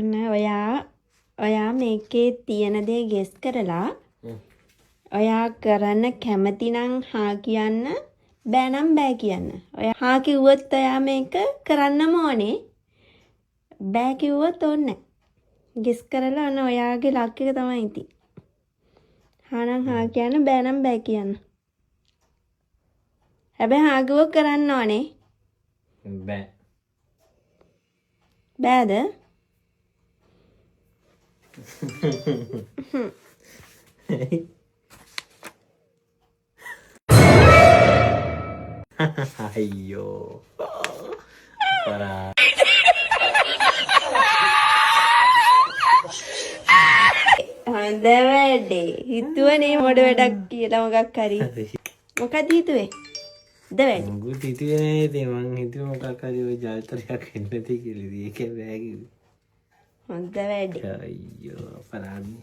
අන්න ඔයා මේකේ තියෙන දේ ගෙස් කරලා ඔයා කරන්න කැමති නම් හා කියන්න බෑ නම් බෑ කියන්න. ඔයා හා කිව්වොත් ඔයා මේක කරන්නම ඕනේ. බෑ කිව්වොත් ඕනේ නැහැ. ගෙස් කරලා අන්න ඔයාගේ ලක් එක තමයි ඉතින්. හා නම් හා කියන්න බෑ නම් බෑ කියන්න. හැබැයි හා කිව්වොත් කරන්න ඕනේ. බෑ. බෑද? අයියෝ. පරා. හොඳ වැඩේ. හිතුවනේ මොඩ වැඩක් කියලා මොකක් හරි. මොකද හිතුවේ? ද වැඩි. මුකුත් හිතුවේ නෑ ඉතින් මං හිතුවේ මොකක් හරි ඔය ජලතරයක් එන්න ඇති කියලා. ඒක බෑ කිව්වේ. හොඳ වැඩේ. අයියෝ පරාදි.